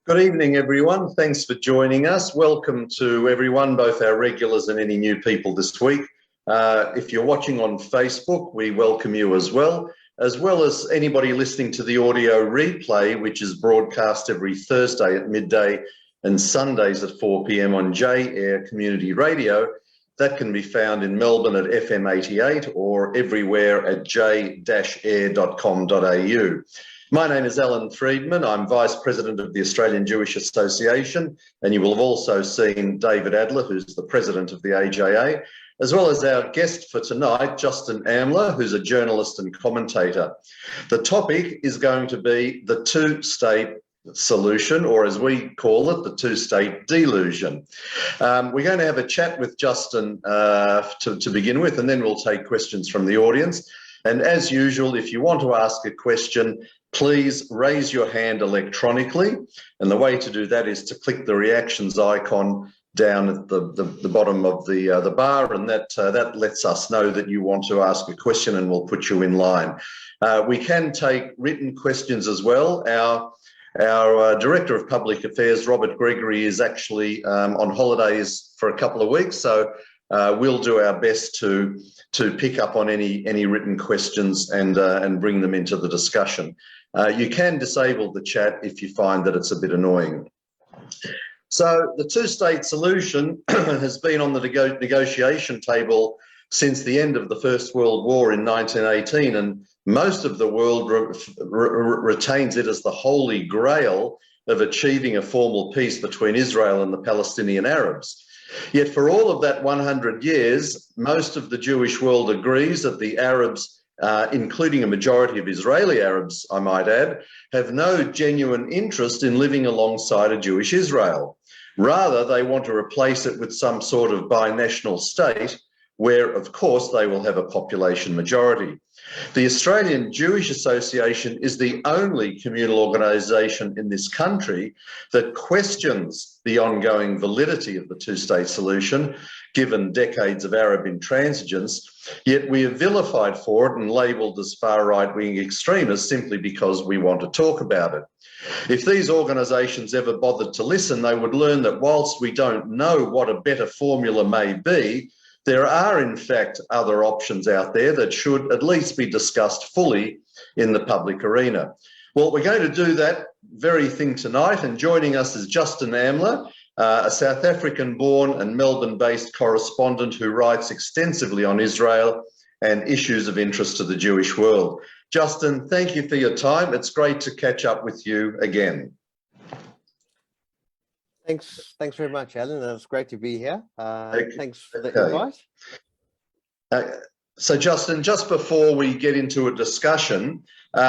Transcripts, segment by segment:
Good evening, everyone. Thanks for joining us. Welcome to everyone, both our regulars and any new people this week. If you're watching on Facebook, we welcome you as well as anybody listening to the audio replay, which is broadcast every Thursday at midday and Sundays at 4 p.m. on J-Air Community Radio. That can be found in Melbourne at FM 88 or everywhere at j-air.com.au. My name is Alan Friedman. I'm Vice President of the Australian Jewish Association, and you will have also seen David Adler, who's the President of the AJA, as well as our guest for tonight, Justin Amler, who's a journalist and commentator. The topic is going to be the two-state solution, or as we call it, the two-state delusion. We're going to have a chat with Justin to begin with, and then we'll take questions from the audience. And as usual, if you want to ask a question, please raise your hand electronically. And the way to do that is to click the reactions icon down at the bottom of the bar, and that lets us know that you want to ask a question, and we'll put you in line. We can take written questions as well. Our Director of Public Affairs, Robert Gregory, is actually on holidays for a couple of weeks, so we'll do our best to pick up on any written questions and bring them into the discussion. You can disable the chat if you find that it's a bit annoying. So the two-state solution has been on the negotiation table since the end of the First World War in 1918, and most of the world retains it as the holy grail of achieving a formal peace between Israel and the Palestinian Arabs. Yet for all of that 100 years, most of the Jewish world agrees that the Arabs, including a majority of Israeli Arabs, I might add, have no genuine interest in living alongside a Jewish Israel. Rather, they want to replace it with some sort of binational state where, of course, they will have a population majority. The Australian Jewish Association is the only communal organisation in this country that questions the ongoing validity of the two-state solution, given decades of Arab intransigence, yet we are vilified for it and labelled as far right-wing extremists simply because we want to talk about it. If these organisations ever bothered to listen, they would learn that whilst we don't know what a better formula may be, there are, in fact, other options out there that should at least be discussed fully in the public arena. Well, we're going to do that very thing tonight, and joining us is Justin Amler, a South African-born and Melbourne-based correspondent who writes extensively on Israel and issues of interest to the Jewish world. Justin, thank you for your time. It's great to catch up with you again. Thanks very much, Alan. It's great to be here. Thanks for the invite. So, Justin, just before we get into a discussion, we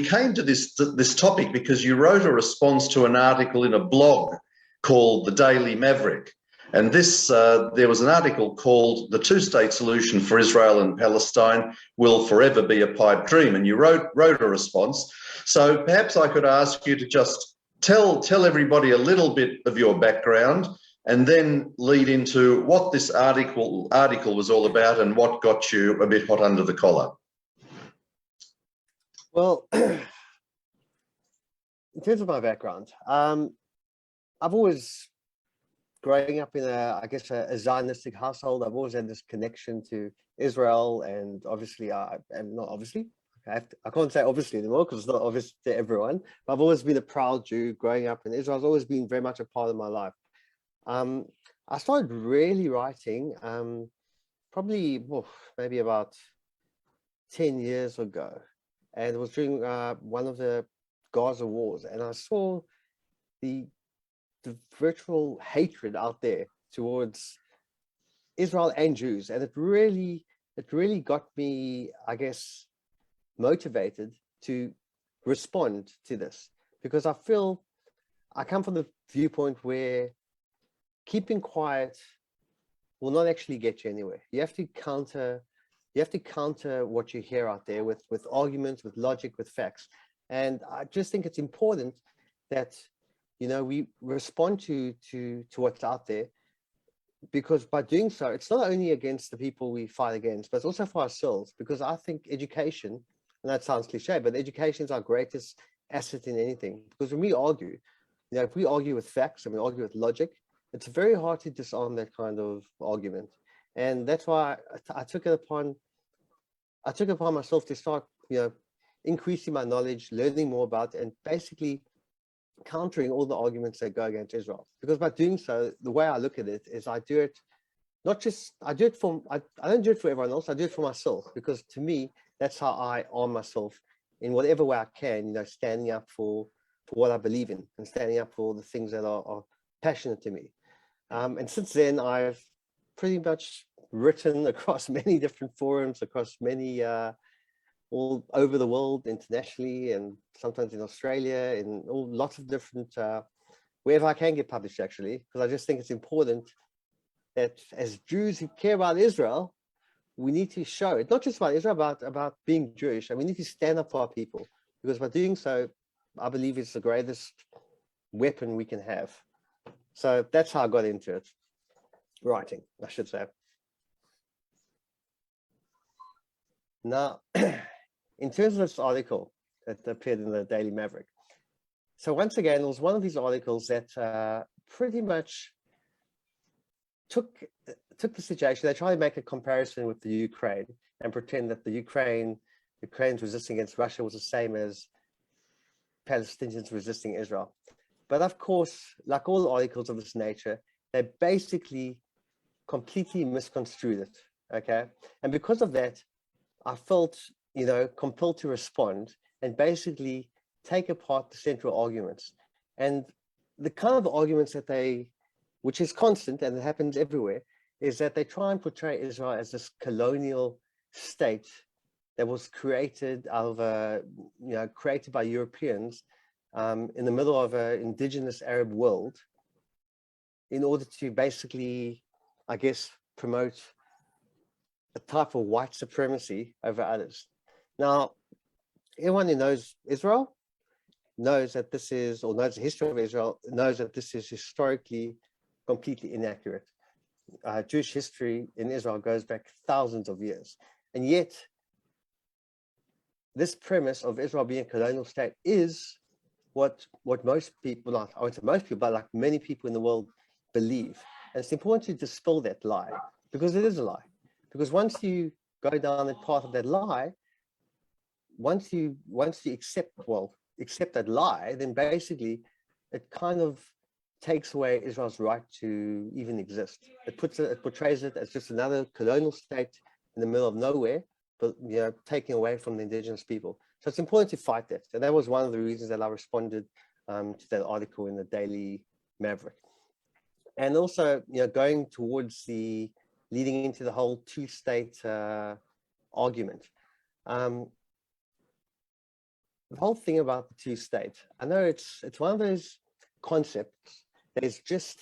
came to this topic because you wrote a response to an article in a blog called The Daily Maverick, and there was an article called "The Two-State Solution for Israel and Palestine Will Forever Be a Pipe Dream," and you wrote a response. So perhaps I could ask you to just tell everybody a little bit of your background, and then lead into what this article was all about and what got you a bit hot under the collar. Well, in terms of my background, I've always, growing up in a Zionistic household, I've always had this connection to Israel, and obviously, I can't say obviously anymore because it's not obvious to everyone, but I've always been a proud Jew growing up in Israel. It's always been very much a part of my life. I started really writing probably maybe about 10 years ago, and it was during one of the Gaza wars, and I saw the virtual hatred out there towards Israel and Jews, and it really got me, I guess, motivated to respond to this, because I feel I come from the viewpoint where keeping quiet will not actually get you anywhere. You have to counter what you hear out there with arguments, with logic, with facts. And I just think it's important that, you know, we respond to what's out there, because by doing so, it's not only against the people we fight against, but it's also for ourselves, because I think education, and that sounds cliche, but education is our greatest asset in anything. Because when we argue, if we argue with facts and we argue with logic, it's very hard to disarm that kind of argument. And that's why I took it upon myself to start, increasing my knowledge, learning more about it, and basically countering all the arguments that go against Israel. Because by doing so, the way I look at it is I do it not just, I don't do it for everyone else, I do it for myself, because to me, that's how I arm myself in whatever way I can, standing up for what I believe in and standing up for the things that are passionate to me. And since then, I've pretty much written across many different forums, across many, all over the world, internationally, and sometimes in Australia, in lots of different, wherever I can get published, actually, because I just think it's important that as Jews who care about Israel, we need to show it, not just about Israel, about being Jewish, and we need to stand up for our people, because by doing so, I believe it's the greatest weapon we can have. So that's how I got into it. Writing, I should say. Now, in terms of this article that appeared in the Daily Maverick, so once again, it was one of these articles that pretty much took the situation. They tried to make a comparison with the Ukraine and pretend that the Ukraine's resisting against Russia was the same as Palestinians resisting Israel. But of course, like all articles of this nature, they basically completely misconstrued it, okay? And because of that, I felt, compelled to respond and basically take apart the central arguments. And the kind of arguments that which is constant and it happens everywhere, is that they try and portray Israel as this colonial state that was created out of created by Europeans in the middle of an indigenous Arab world in order to basically, I guess, promote a type of white supremacy over others. Now, anyone who knows Israel knows that this is, or knows the history of Israel, knows that this is historically completely inaccurate. Jewish history in Israel goes back thousands of years. And yet, this premise of Israel being a colonial state is what most people, not I won't say most people, but like many people in the world believe. And it's important to dispel that lie, because it is a lie. Because once you go down the path of that lie, once you accept that lie, then basically it kind of takes away Israel's right to even exist. It portrays it as just another colonial state in the middle of nowhere, but taking away from the indigenous people. So it's important to fight that. And that was one of the reasons that I responded to that article in the Daily Maverick. And also, going towards leading into the whole two-state argument. The whole thing about the two-state, I know it's one of those concepts that is just,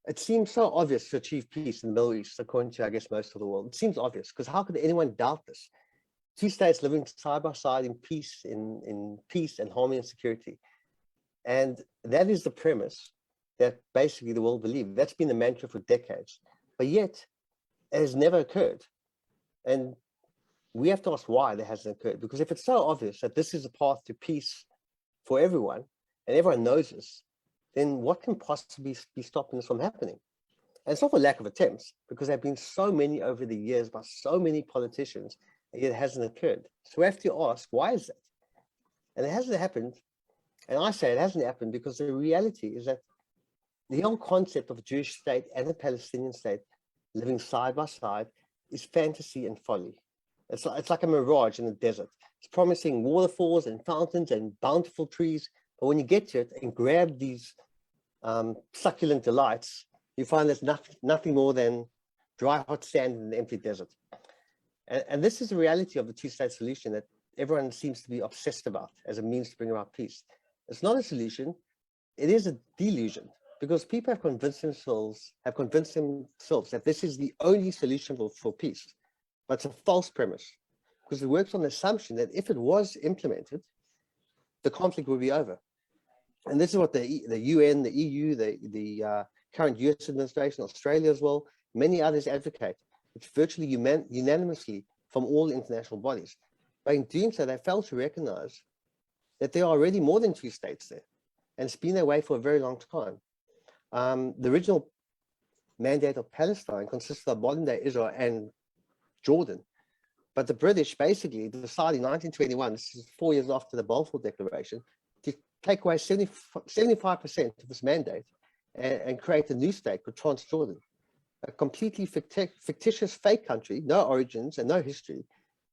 it seems so obvious to achieve peace in the Middle East, according to, I guess, most of the world. It seems obvious, because how could anyone doubt this? Two states living side by side in peace, in peace and harmony and security. And that is the premise that basically the world believes. That's been the mantra for decades. But yet, it has never occurred. And we have to ask why that hasn't occurred. Because if it's so obvious that this is a path to peace for everyone, and everyone knows this, then what can possibly be stopping this from happening? And it's not for lack of attempts, because there have been so many over the years by so many politicians, and yet it hasn't occurred. So we have to ask, why is that? And it hasn't happened. And I say it hasn't happened because the reality is that the whole concept of a Jewish state and a Palestinian state living side by side is fantasy and folly. It's like a mirage in the desert. It's promising waterfalls and fountains and bountiful trees, but when you get to it and grab these succulent delights, you find there's nothing more than dry, hot sand in an empty desert. And this is the reality of the two-state solution that everyone seems to be obsessed about as a means to bring about peace. It's not a solution, it is a delusion, because people have convinced themselves that this is the only solution for peace. But it's a false premise, because it works on the assumption that if it was implemented, the conflict would be over. And this is what the UN, the EU, the current US administration, Australia as well, many others advocate. It's virtually unanimously from all international bodies. But in doing so, they fail to recognize that there are already more than 2 states there. And it's been that way for a very long time. The original mandate of Palestine consisted of modern-day Israel and Jordan. But the British basically decided in 1921, this is 4 years after the Balfour Declaration, to take away 75% of this mandate and create a new state called Transjordan, a completely fictitious fake country, no origins and no history,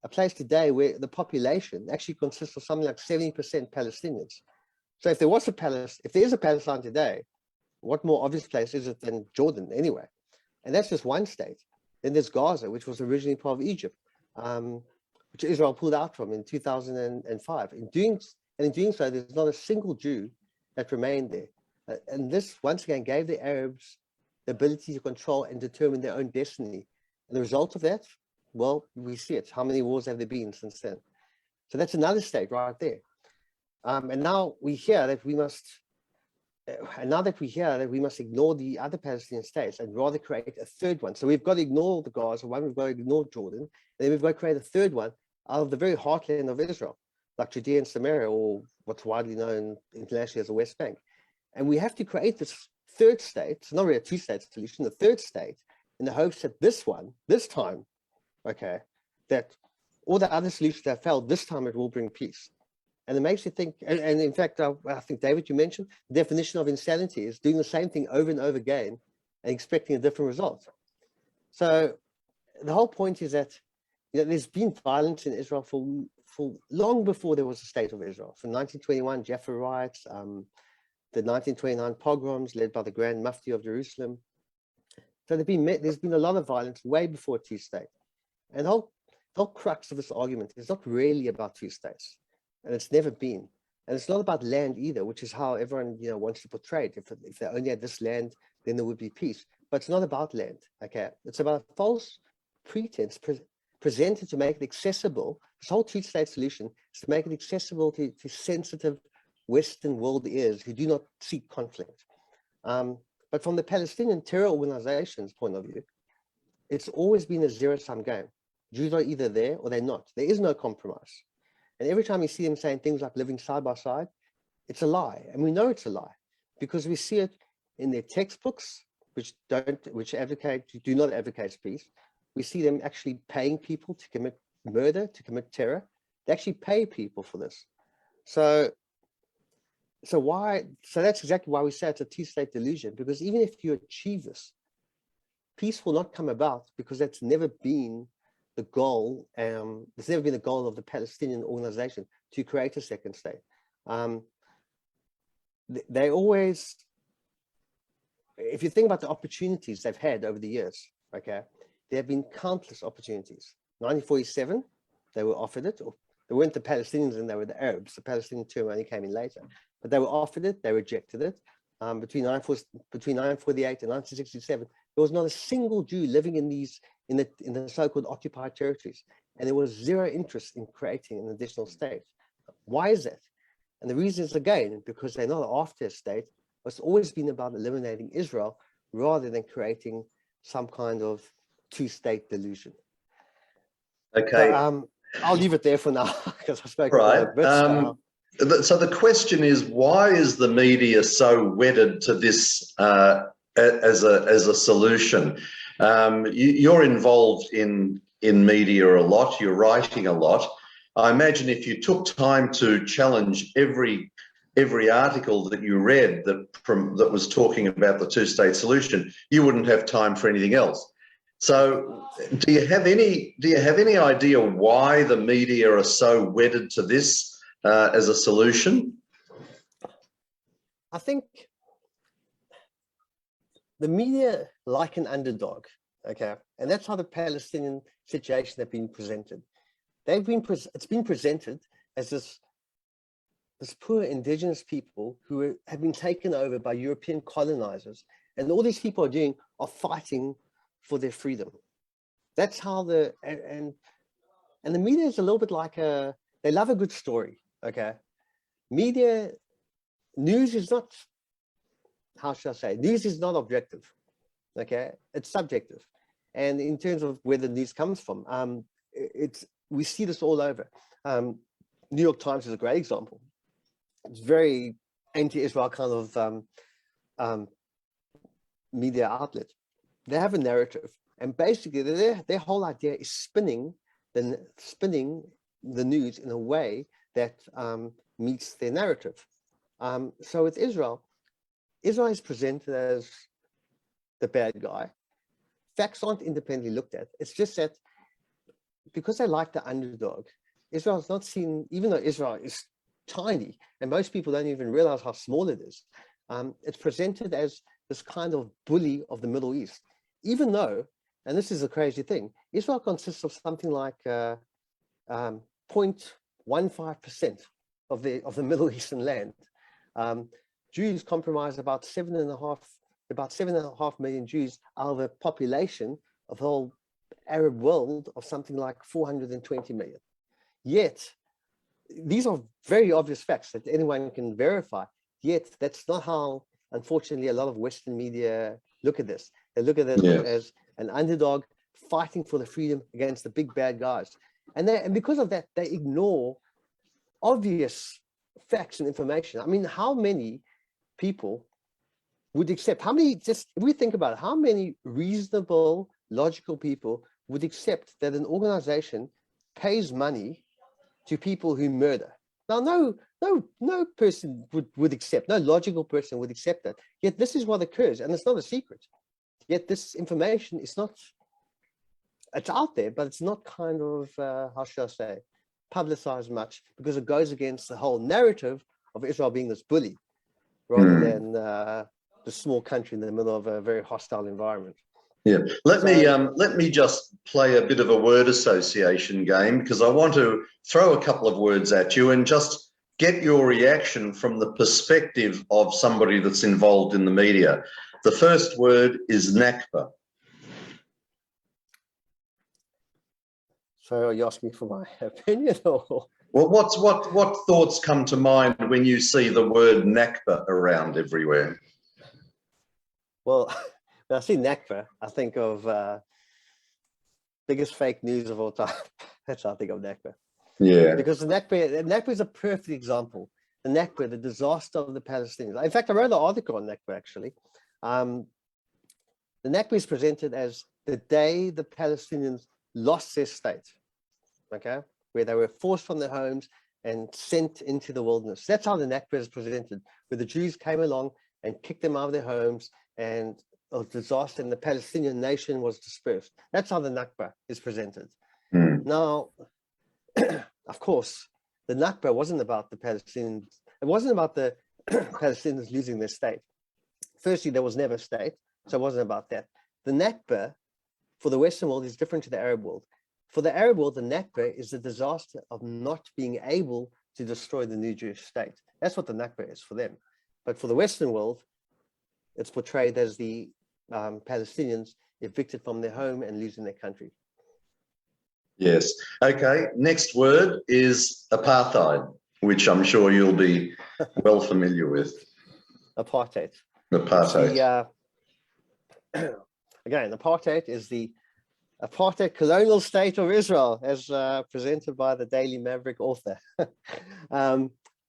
a place today where the population actually consists of something like 70% Palestinians. So if there is a Palestine today, what more obvious place is it than Jordan anyway? And that's just one state. Then there's Gaza, which was originally part of Egypt, which Israel pulled out from in 2005. In doing so, there's not a single Jew that remained there. And this, once again, gave the Arabs the ability to control and determine their own destiny. And the result of that, well, we see it. How many wars have there been since then? So that's another state right there. And now we hear that we must ignore the other Palestinian states and rather create a third one. So we've got to ignore the Gaza one, we've got to ignore Jordan, and then we've got to create a third one out of the very heartland of Israel, like Judea and Samaria, or what's widely known internationally as the West Bank. And we have to create this third state, it's not really a 2-state solution, the third state, in the hopes that this time, okay, that all the other solutions that failed, this time it will bring peace. And it makes you think, and in fact, I think, David, you mentioned, the definition of insanity is doing the same thing over and over again and expecting a different result. So the whole point is that there's been violence in Israel for long before there was a state of Israel. From 1921, Jaffa riots, the 1929 pogroms led by the Grand Mufti of Jerusalem. So there's been a lot of violence way before 2-state. And the whole crux of this argument is not really about 2 states. And it's never been. And it's not about land either, which is how everyone wants to portray it. If they only had this land, then there would be peace. But it's not about land, okay? It's about false pretense presented to make it accessible. This whole 2-state solution is to make it accessible to sensitive Western world ears who do not seek conflict. But from the Palestinian terror organization's point of view, it's always been a zero-sum game. Jews are either there or they're not. There is no compromise. And every time you see them saying things like living side by side, it's a lie. And we know it's a lie because we see it in their textbooks, which do not advocate peace. We see them actually paying people to commit murder, to commit terror. They actually pay people for this. So that's exactly why we say it's a 2-state delusion, because even if you achieve this, peace will not come about because that's never been the goal. It's never been the goal of the Palestinian organization to create a second state. They always, if you think about the opportunities they've had over the years, okay, there have been countless opportunities. 1947, they were offered it, or they weren't the Palestinians and they were the Arabs. The Palestinian term only came in later, but they were offered it, they rejected it. Between 1948 and 1967, there was not a single Jew living in the so-called occupied territories, and there was zero interest in creating an additional state. Why is that? And the reason is, again, because they're not after a state. It's always been about eliminating Israel rather than creating some kind of 2-state delusion. Okay. So, I'll leave it there for now because I spoke right. a bit. So the question is, why is the media so wedded to this as a solution? You're involved in media a lot. You're writing a lot. I imagine if you took time to challenge every article that you read that was talking about the 2-state solution, you wouldn't have time for anything else. So do you have any idea why the media are so wedded to this as a solution? I think the media like an underdog, okay? And that's how the Palestinian situation has been presented. It's been presented as this poor indigenous people who have been taken over by European colonizers. And all these people are fighting for their freedom. That's how and the media is a little bit like they love a good story, okay? News is not, how should I say, news is not objective, okay? It's subjective. And in terms of where the news comes from, we see this all over. New York Times is a great example. it's very anti-Israel kind of media outlet. They have a narrative, and basically their whole idea is spinning the news in a way that meets their narrative. So with Israel is presented as the bad guy. Facts aren't independently looked at. It's just that because they like the underdog, Israel is not seen, even though Israel is tiny, and most people don't even realize how small it is. It's presented as this kind of bully of the Middle East, even though, and this is a crazy thing, Israel consists of something like 0.15% of the Middle Eastern land. Jews comprise about 7.5 million Jews out of a population of the whole Arab world of something like 420 million. Yet, these are very obvious facts that anyone can verify. Yet, that's not how, unfortunately, a lot of Western media look at this. They look at it as an underdog fighting for the freedom against the big bad guys. And because of that, they ignore obvious facts and information. I mean, how many people would accept, if we think about it, how many reasonable, logical people would accept that an organization pays money to people who murder? Now, no person would accept, no logical person would accept that. Yet this is what occurs, and it's not a secret. Yet this information is not, it's out there, but it's not kind of, how should I say, publicized much, because it goes against the whole narrative of Israel being this bully, rather than the small country in the middle of a very hostile environment. Yeah, let me just play a bit of a word association game, because I want to throw a couple of words at you and just get your reaction from the perspective of somebody that's involved in the media. The first word is Nakba. So are you asking me for my opinion, or? Well, what thoughts come to mind when you see the word Nakba around everywhere? Well, when I see Nakba, I think of biggest fake news of all time. That's how I think of Nakba. Yeah. Because the Nakba is a perfect example. The Nakba, the disaster of the Palestinians. In fact, I wrote an article on Nakba, actually. The Nakba is presented as the day the Palestinians lost their state, okay, where they were forced from their homes and sent into the wilderness. That's how the Nakba is presented, where the Jews came along and kicked them out of their homes, and a disaster, and the Palestinian nation was dispersed. That's how the Nakba is presented. Now, of course, the Nakba wasn't about the Palestinians. It wasn't about the Palestinians losing their state. Firstly, there was never a state, so it wasn't about that. The Nakba for the Western world is different to the Arab world. For the Arab world, the Nakba is the disaster of not being able to destroy the new Jewish state. That's what the Nakba is for them. But for the Western world, it's portrayed as the Palestinians evicted from their home and losing their country. Yes. Okay. Next word is apartheid, which I'm sure you'll be well familiar with. Apartheid. Apartheid. Again, apartheid is the apartheid colonial state of Israel, as presented by the Daily Maverick author.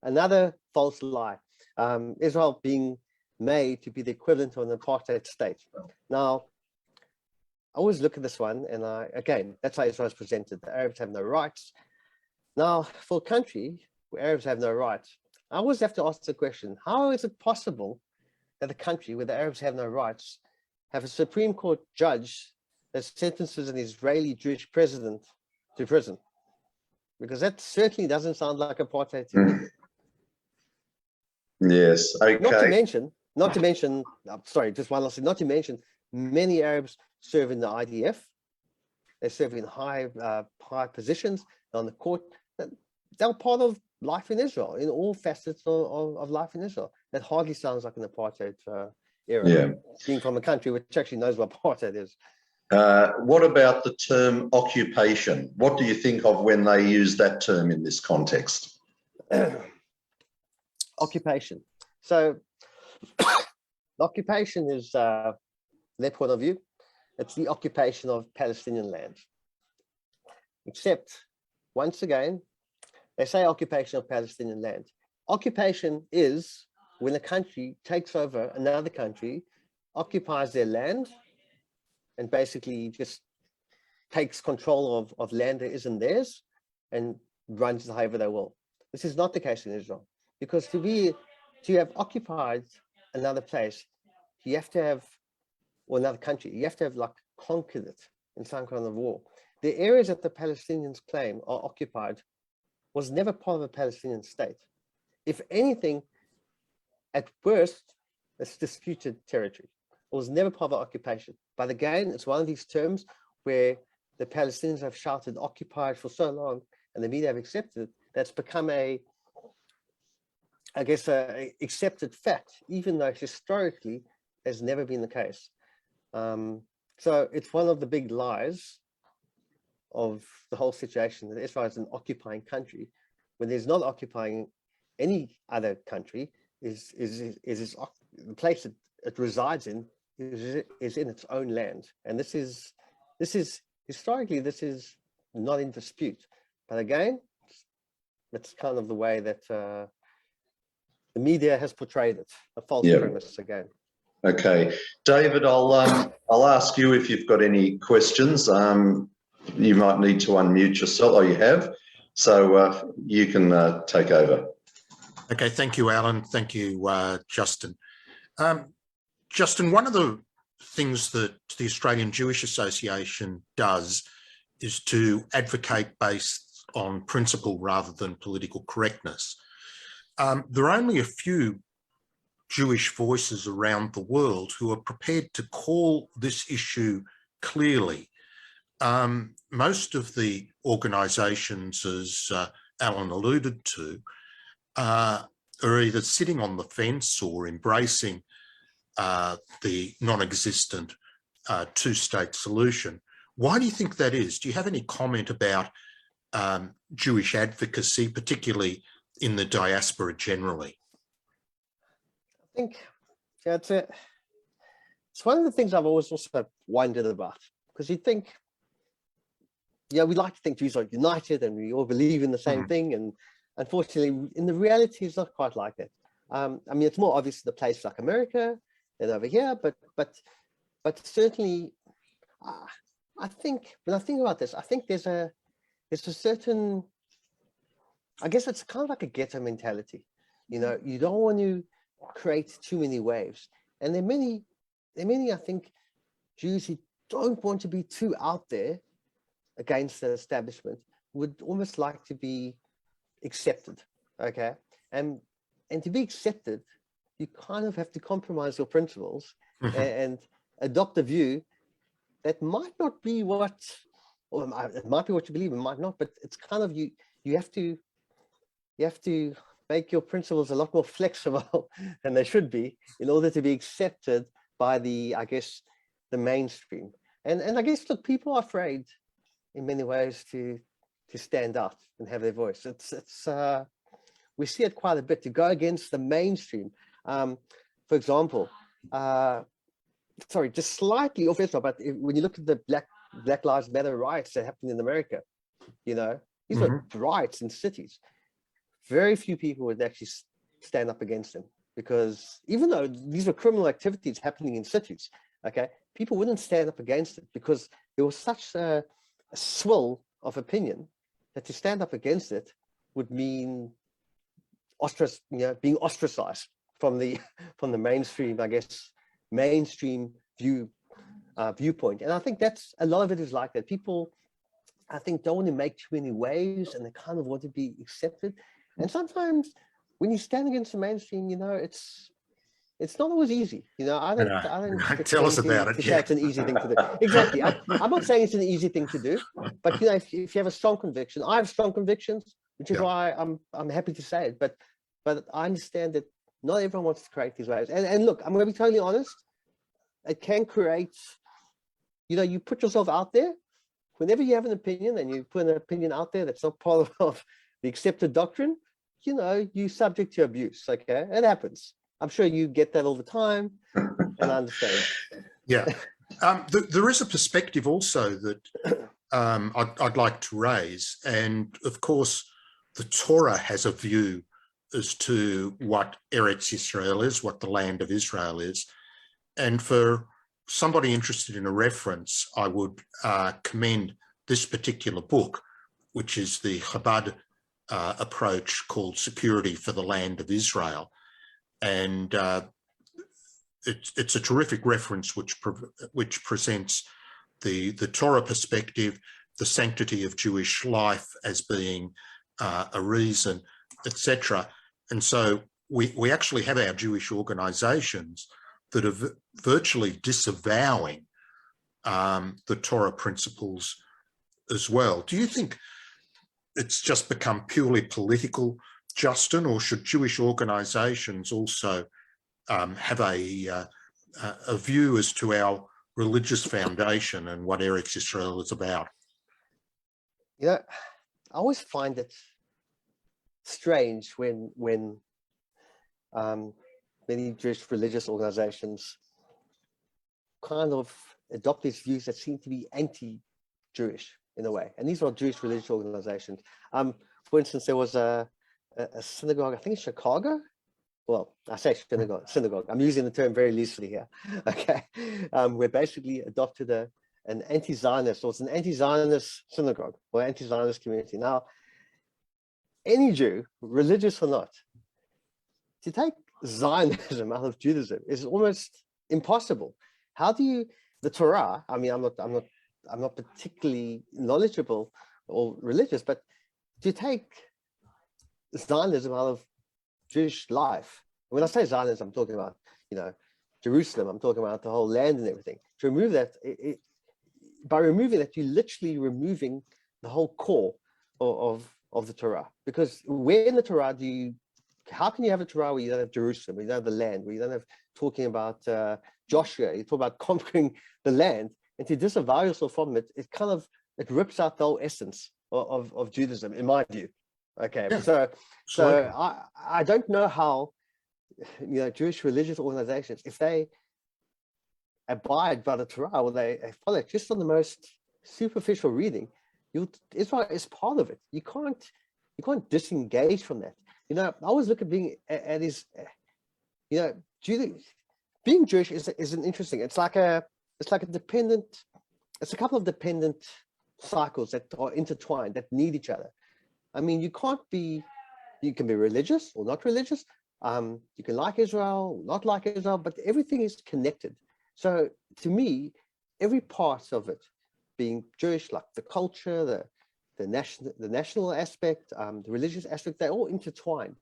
Another false lie. Israel being made to be the equivalent of an apartheid state. Now, I always look at this one, and again, that's how Israel is presented. The Arabs have no rights. Now, for a country where Arabs have no rights, I always have to ask the question, how is it possible that a country where the Arabs have no rights have a Supreme Court judge that sentences an Israeli Jewish president to prison? Because that certainly doesn't sound like apartheid to me. Yes, okay. Not to mention, sorry, just one last thing, not to mention, many Arabs serve in the IDF. They serve in high positions on the court. They're part of life in Israel, in all facets of life in Israel. That hardly sounds like an apartheid era. Yeah. Being from a country which actually knows what apartheid is. What about the term occupation? What do you think of when they use that term in this context? Occupation. So, occupation is, their point of view, it's the occupation of Palestinian land. Except, once again, they say occupation of Palestinian land. Occupation is when a country takes over another country, occupies their land, and basically just takes control of land that isn't theirs and runs it however they will. This is not the case in Israel, because to have occupied another place, you have to have, or another country, you have to have like conquered it in some kind of war. The areas that the Palestinians claim are occupied was never part of a Palestinian state. If anything, at worst, it's disputed territory. It was never part of occupation. But again, it's one of these terms where the Palestinians have shouted occupied for so long, and the media have accepted it, that's become a accepted fact, even though historically has never been the case. So it's one of the big lies of the whole situation that Israel is an occupying country, when there's not occupying any other country. The place it resides in is in its own land, and this is historically this is not in dispute. But again, that's kind of the way that the media has portrayed it, a false premise again. Okay, David, I'll ask you if you've got any questions. You might need to unmute yourself, or you have, so you can take over. Okay, thank you, Alan. Thank you, Justin. Justin, one of the things that the Australian Jewish Association does is to advocate based on principle rather than political correctness. There are only a few Jewish voices around the world who are prepared to call this issue clearly. Most of the organisations, as Alan alluded to, are either sitting on the fence or embracing the non-existent two-state solution. Why do you think that is? Do you have any comment about Jewish advocacy, particularly in the diaspora generally? I think it's one of the things I've always also wondered about, because you think, we like to think Jews are united and we all believe in the same thing, and unfortunately, in the reality, it's not quite like that. I mean, it's more obvious in a place like America than over here, but certainly, I think when I think about this, I think there's a certain, I guess it's kind of like a ghetto mentality. You don't want to create too many waves, and there are many, I think, Jews who don't want to be too out there against the establishment, would almost like to be accepted, okay? And to be accepted, you kind of have to compromise your principles and adopt a view that might not be what, or it might be what you believe, it might not, but it's kind of, you have to make your principles a lot more flexible than they should be in order to be accepted by the, I guess, the mainstream. And I guess, look, people are afraid in many ways to stand out and have their voice. It's we see it quite a bit, to go against the mainstream. For example, sorry, just slightly off Israel, but when you look at the Black Lives Matter riots that happened in America, these are riots in cities. Very few people would actually stand up against them, because even though these were criminal activities happening in cities, okay, people wouldn't stand up against it because there was such a swill of opinion that to stand up against it would mean being ostracized from the mainstream, I guess, mainstream viewpoint. And I think that's, a lot of it is like that. People, I think, don't want to make too many waves, and they kind of want to be accepted. And sometimes when you stand against the mainstream, it's not always easy. I don't tell us about it. It's an easy thing to do. Exactly. I'm not saying it's an easy thing to do, but if you have a strong conviction, I have strong convictions, which is why I'm happy to say it. But I understand that not everyone wants to create these waves. And look, I'm going to be totally honest. It can create, you put yourself out there. Whenever you have an opinion and you put an opinion out there that's not part of the accepted doctrine, you're subject to abuse. Okay, it happens. I'm sure you get that all the time, and I understand. Yeah. There is a perspective also that I'd like to raise. And of course, the Torah has a view as to what Eretz Israel is, what the land of Israel is. And for somebody interested in a reference, I would commend this particular book, which is the Chabad approach called Security for the Land of Israel. And it's a terrific reference which presents the Torah perspective, the sanctity of Jewish life as being a reason, etc. And so we actually have our Jewish organisations that are virtually disavowing the Torah principles as well. Do you think it's just become purely political, Justin, or should Jewish organisations also have a view as to our religious foundation and what Eretz Israel is about? You know, I always find it strange when many Jewish religious organizations kind of adopt these views that seem to be anti-Jewish in a way. And these are Jewish religious organizations. For instance, there was a synagogue, I think in Chicago. Well, I say synagogue. I'm using the term very loosely here. Okay, we basically adopted an anti-Zionist, or it's an anti-Zionist synagogue or anti-Zionist community. Now, any Jew, religious or not, to take Zionism out of Judaism is almost impossible. How do you, the Torah? I mean, I'm not particularly knowledgeable or religious, but to take Zionism out of Jewish life. When I say Zionism, I'm talking about, Jerusalem. I'm talking about the whole land and everything. To remove that, by removing that, you're literally removing the whole core of the Torah. Because where in the Torah how can you have a Torah where you don't have Jerusalem, where you don't have the land, where you don't have talking about Joshua, you talk about conquering the land, and to disavow yourself from it, it rips out the whole essence of Judaism, in my view. Okay, yeah. So I don't know how Jewish religious organizations, if they abide by the Torah or they follow it just on the most superficial reading, Israel is part of it. You can't disengage from that. I always look at being at his, being Jewish is an interesting. It's like a dependent. It's a couple of dependent cycles that are intertwined that need each other. I mean, you can be religious or not religious. You can like Israel, not like Israel, but everything is connected. So to me, every part of it, being Jewish, like the culture, the national aspect, the religious aspect, they're all intertwined.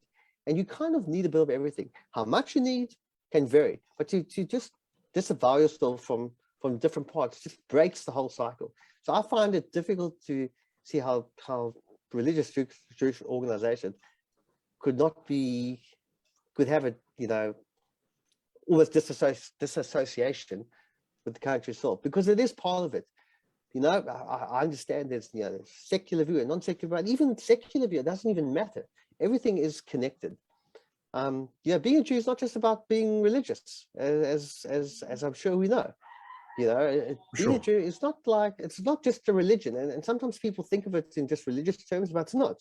And you kind of need a bit of everything. How much you need can vary, but to just disavow yourself from different parts just breaks the whole cycle. So I find it difficult to see how religious Jewish organizations could have a, all this disassociation with the country itself, because it is part of it. I understand there's secular view and non-secular, but even secular view, it doesn't even matter. Everything is connected. Being a Jew is not just about being religious, as I'm sure we know. Being a Jew is it's not just a religion, and sometimes people think of it in just religious terms, but it's not.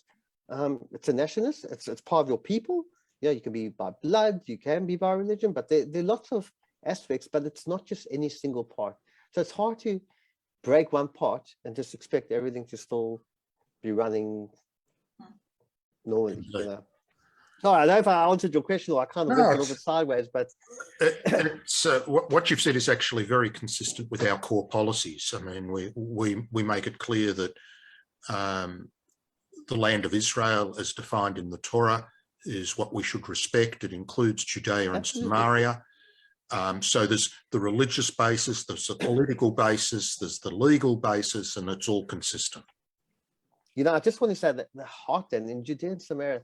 It's a nationalist. It's part of your people. You can be by blood, you can be by religion, but there are lots of aspects, but it's not just any single part. So it's hard to break one part and just expect everything to still be running normally. No, I don't know if I answered your question or I kind of went a little bit sideways, but what you've said is actually very consistent with our core policies. I mean, we make it clear that the land of Israel, as defined in the Torah, is what we should respect. It includes Judea and Samaria. So there's the religious basis, there's the political basis, there's the legal basis, and it's all consistent. I just want to say that the heartland in Judea and Samaria,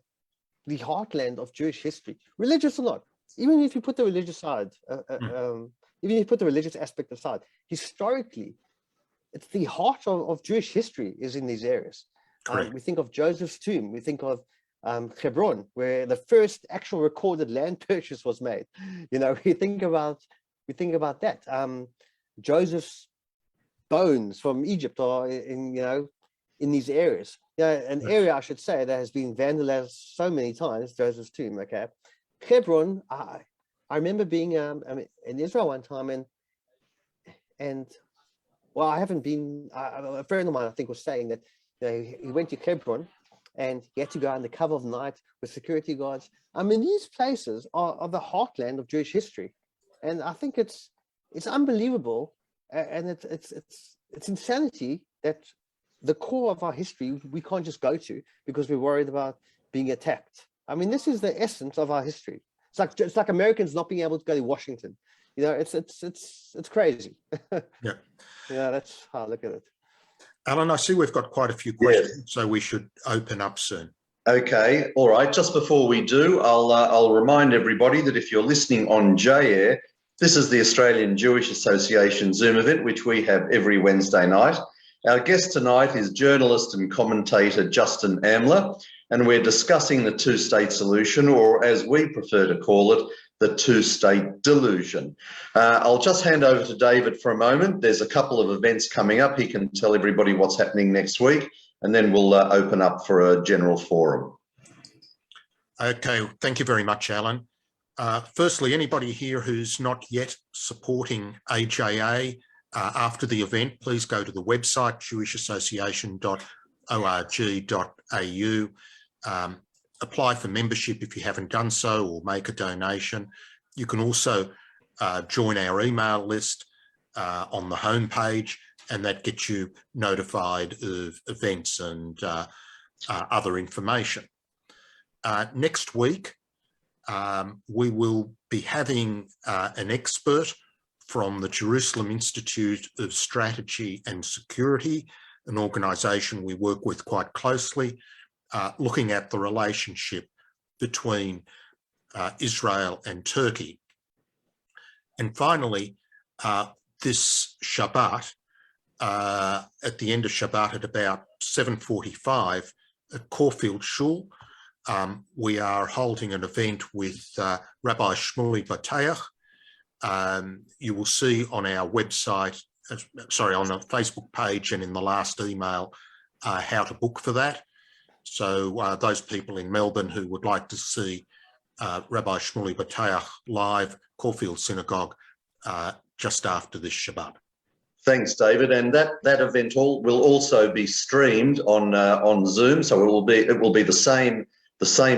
the heartland of Jewish history, religious or not, even if you put the religious side, even if you put the religious aspect aside, historically, it's the heart of Jewish history is in these areas. We think of Joseph's tomb, we think of Hebron, where the first actual recorded land purchase was made. We think about that. Joseph's bones from Egypt are in in these areas. An area, I should say, that has been vandalized so many times, Joseph's tomb, okay? Hebron, I remember being in Israel one time, and well, I haven't been, a friend of mine, I think, was saying that he went to Hebron and he had to go under cover of the night with security guards. I mean, these places are the heartland of Jewish history. And I think it's unbelievable, and it's insanity that the core of our history we can't just go to because we're worried about being attacked. I mean, this is the essence of our history. It's like Americans not being able to go to Washington. It's crazy. Yeah. Yeah, that's how I look at it. Alan, I see we've got quite a few questions, so we should open up soon. Okay, all right. Just before we do, I'll remind everybody that if you're listening on J-Air, this is the Australian Jewish Association Zoom event, which we have every Wednesday night. Our guest tonight is journalist and commentator Justin Amler, and we're discussing the two-state solution, or as we prefer to call it, the two-state delusion. I'll just hand over to David for a moment. There's a couple of events coming up. He can tell everybody what's happening next week, and then we'll open up for a general forum. Okay, thank you very much, Alan. Firstly, anybody here who's not yet supporting AJA after the event, please go to the website jewishassociation.org.au. Apply for membership if you haven't done so, or make a donation. You can also join our email list on the homepage, and that gets you notified of events and other information. Next week, we will be having an expert from the Jerusalem Institute of Strategy and Security, an organisation we work with quite closely, looking at the relationship between Israel and Turkey. And finally, this Shabbat, at the end of Shabbat at about 7:45 at Caulfield Shul, we are holding an event with Rabbi Shmuley Bateach. You will see on our website, on the Facebook page and in the last email, how to book for that. So those people in Melbourne who would like to see Rabbi Shmuley Bateach live, Caulfield Synagogue, just after this Shabbat. Thanks, David. And that event will also be streamed on Zoom, so it will be the same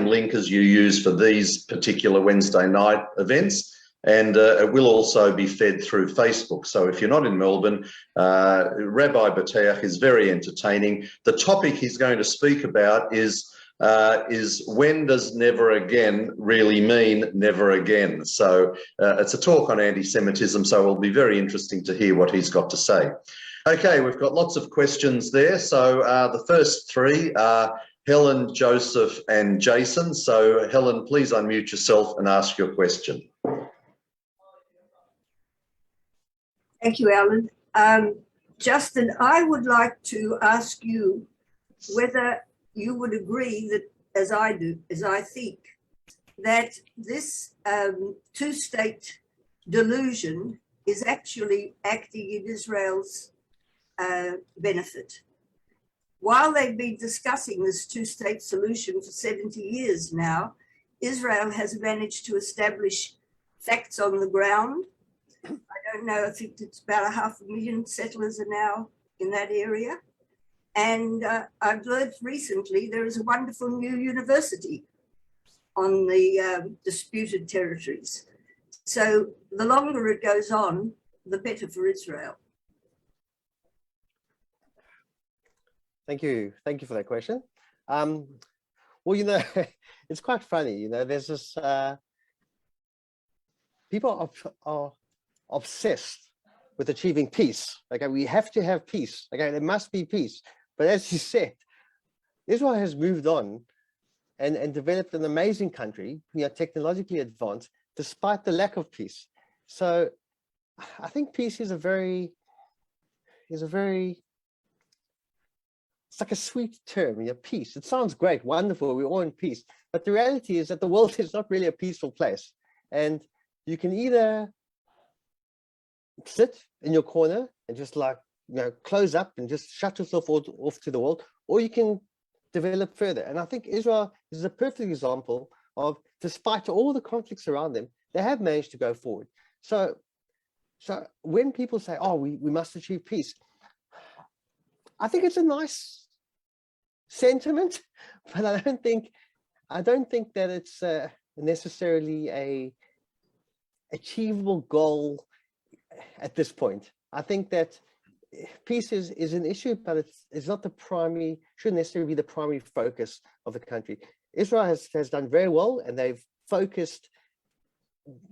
link as you use for these particular Wednesday night events. And it will also be fed through Facebook. So if you're not in Melbourne, Rabbi Bateach is very entertaining. The topic he's going to speak about is when does never again really mean never again? So it's a talk on anti-Semitism, so it'll be very interesting to hear what he's got to say. Okay, we've got lots of questions there. So the first three are Helen, Joseph and Jason. So Helen, please unmute yourself and ask your question. Thank you, Alan. Justin, I would like to ask you whether you would agree that, as I think, that this two-state delusion is actually acting in Israel's benefit. While they've been discussing this two-state solution for 70 years now, Israel has managed to establish facts on the ground. I don't know, I think it's about 500,000 settlers are now in that area. And I've learned recently there is a wonderful new university on the disputed territories. So the longer it goes on, the better for Israel. Thank you for that question. Well, it's quite funny, there's this, people are obsessed with achieving peace. Okay, we have to have peace. Okay, there must be peace. But as you said, Israel has moved on and developed an amazing country, technologically advanced, despite the lack of peace. So I think peace is it's like a sweet term, peace. It sounds great, wonderful, we're all in peace. But the reality is that the world is not really a peaceful place. And you can either sit in your corner and just close up and just shut yourself off to the world, or you can develop further. And I think Israel is a perfect example of, despite all the conflicts around them, they have managed to go forward. So when people say, oh, we must achieve peace, I think it's a nice sentiment, but I don't think that it's necessarily a achievable goal at this point. I think that peace is an issue, but it's not the primary, shouldn't necessarily be the primary focus of the country. Israel has done very well, and they've focused,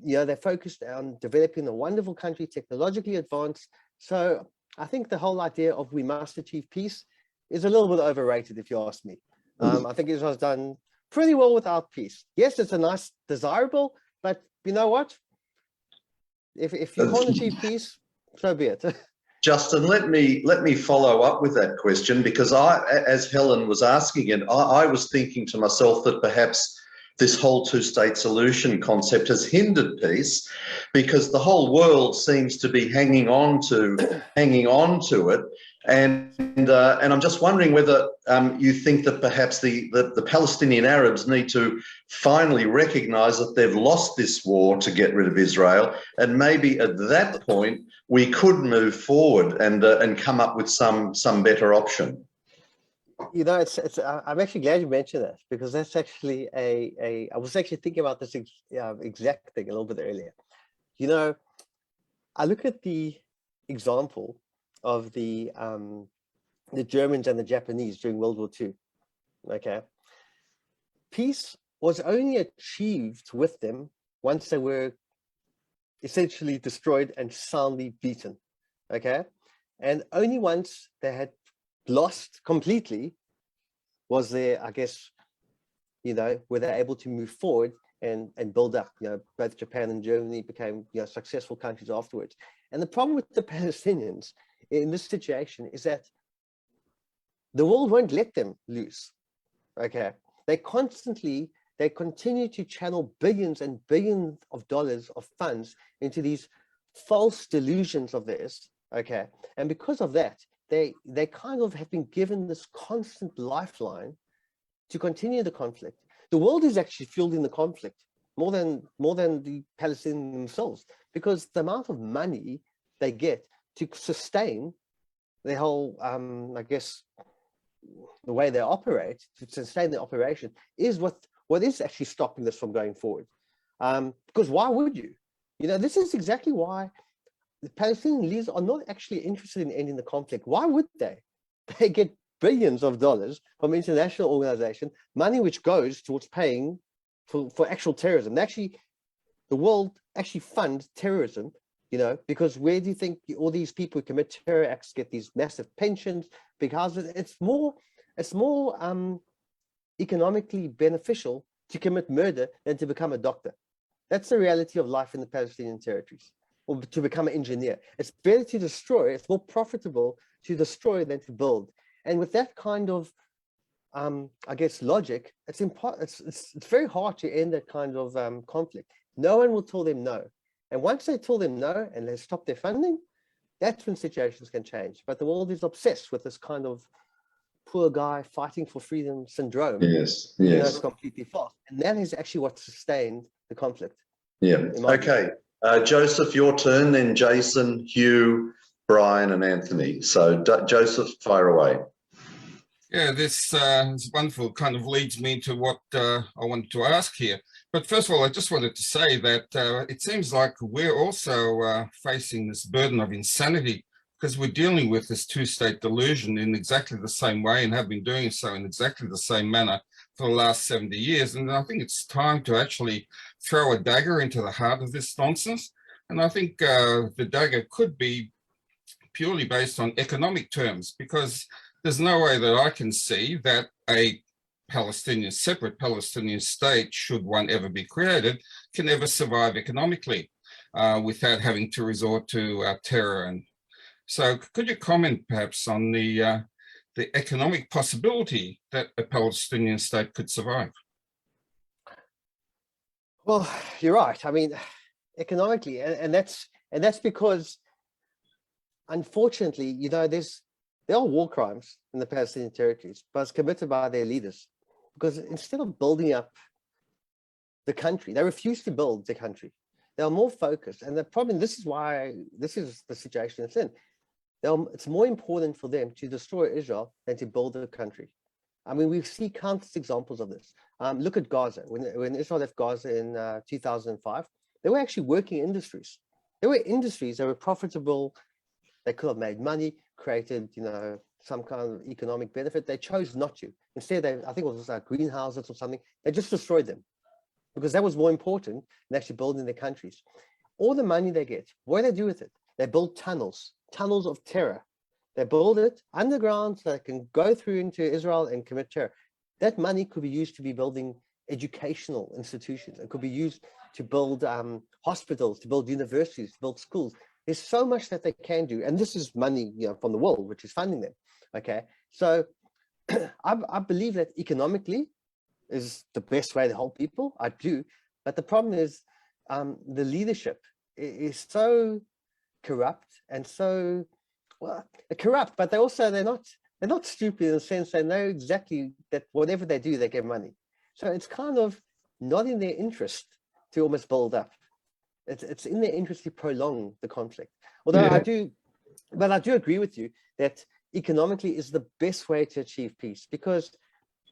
they're focused on developing a wonderful country, technologically advanced. So I think the whole idea of we must achieve peace is a little bit overrated, if you ask me. I think Israel's done pretty well without peace. Yes, it's a nice, desirable, but you know what? If you can't achieve peace, so be it. Justin, let me follow up with that question, because as Helen was asking it, I was thinking to myself that perhaps this whole two-state solution concept has hindered peace, because the whole world seems to be hanging on to it, and I'm just wondering whether you think that perhaps the Palestinian Arabs need to finally recognise that they've lost this war to get rid of Israel, and maybe at that point we could move forward and come up with some better option. I'm actually glad you mentioned that, because that's actually I was actually thinking about this exact thing a little bit earlier. I look at the example of the Germans and the Japanese during World War II. Okay, peace was only achieved with them once they were essentially destroyed and soundly beaten. Okay, and only once they had lost completely was there, I guess, were they able to move forward and build up. Both Japan and Germany became successful countries afterwards. And the problem with the Palestinians in this situation is that the world won't let them lose. Okay, they continue to channel billions and billions of dollars of funds into these false delusions of theirs. Okay, and because of that, they kind of have been given this constant lifeline to continue the conflict. The world is actually fueling the conflict more than the Palestinians themselves, because the amount of money they get to sustain their whole, I guess, the way they operate, to sustain the operation, is what is actually stopping this from going forward. Because why would you? This is exactly why the Palestinian leaders are not actually interested in ending the conflict. Why would they? They get billions of dollars from international organization, money which goes towards paying for actual terrorism. The world actually funds terrorism, because where do you think all these people who commit terror acts get these massive pensions, big houses? It's more economically beneficial to commit murder than to become a doctor. That's the reality of life in the Palestinian territories, or to become an engineer. It's better to destroy. It's more profitable to destroy than to build. And with that kind of, I guess, logic, it's very hard to end that kind of conflict. No one will tell them no. And once they tell them no and they stop their funding, that's when situations can change. But the world is obsessed with this kind of poor guy fighting for freedom syndrome. Yes. It's completely false. And that is actually what sustained the conflict. Yeah. Okay. Joseph, your turn, then Jason, Hugh, Brian and Anthony. So Joseph, fire away. Yeah, this is wonderful. Kind of leads me to what I wanted to ask here. But first of all, I just wanted to say that it seems like we're also facing this burden of insanity, because we're dealing with this two-state delusion in exactly the same way, and have been doing so in exactly the same manner for the last 70 years. And I think it's time to actually throw a dagger into the heart of this nonsense. And I think the dagger could be purely based on economic terms, because there's no way that I can see that a separate Palestinian state, should one ever be created, can ever survive economically without having to resort to terror. And so could you comment perhaps on the economic possibility that a Palestinian state could survive? Well, you're right. I mean, economically, and that's because unfortunately, you know, there are war crimes in the Palestinian territories, but it's committed by their leaders, because instead of building up the country, they refuse to build the country. They are more focused, and the problem, this is the situation it's in. It's more important for them to destroy Israel than to build a country. I mean, we see countless examples of this. Look at Gaza. When Israel left Gaza in 2005, they were actually working industries. There were industries that were profitable. They could have made money, created, you know, some kind of economic benefit. They chose not to. Instead, I think it was like greenhouses or something. They just destroyed them because that was more important than actually building their countries. All the money they get, what do they do with it? They build tunnels of terror. They build it underground so they can go through into Israel and commit terror. That money could be used to be building educational institutions. It could be used to build hospitals, to build universities, to build schools. There's so much that they can do. And this is money, you know, from the world, which is funding them. Okay. So I believe that economically is the best way to help people. I do. But the problem is the leadership is so corrupt and so, well, corrupt, but they're not stupid in the sense they know exactly that whatever they do, they get money. So it's kind of not in their interest to almost build up. It's in their interest to prolong the conflict. Although I do agree with you that economically is the best way to achieve peace, because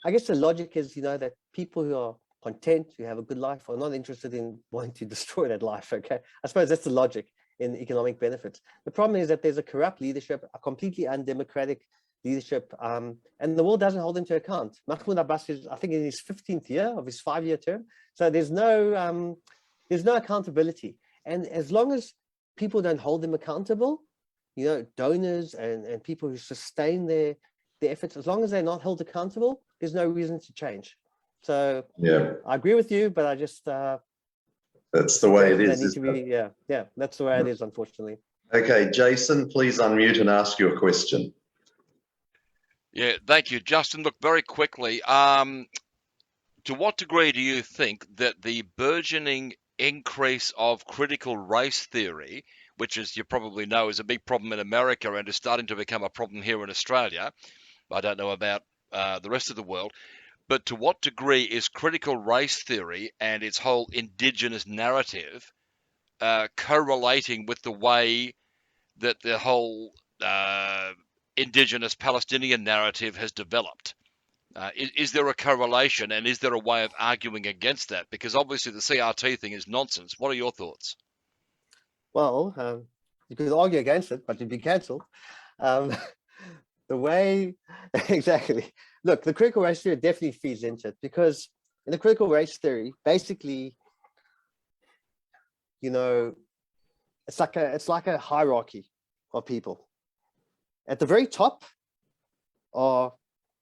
I guess the logic is, you know, that people who are content, who have a good life, are not interested in wanting to destroy that life. Okay, I suppose that's the logic in economic benefits. The problem is that there's a corrupt leadership, a completely undemocratic leadership, and the world doesn't hold them to account. Mahmoud Abbas is, I think, in his 15th year of his 5-year term. So there's no accountability. And as long as people don't hold them accountable, you know, donors and people who sustain their efforts, as long as they're not held accountable, there's no reason to change. So yeah, I agree with you, but I just that's the way it is. Yeah, that's the way it is, unfortunately. Okay, Jason, please unmute and ask your question. Yeah, thank you, Justin. Look, very quickly, to what degree do you think that the burgeoning increase of critical race theory, which, as you probably know, is a big problem in America and is starting to become a problem here in Australia, I don't know about the rest of the world, but to what degree is critical race theory and its whole indigenous narrative correlating with the way that the whole indigenous Palestinian narrative has developed? Is there a correlation, and is there a way of arguing against that? Because obviously the CRT thing is nonsense. What are your thoughts? Well, you could argue against it, but you'd be cancelled. The way, exactly. Look, the critical race theory definitely feeds into it, because in the critical race theory, basically, you know, it's like a hierarchy of people. At the very top are,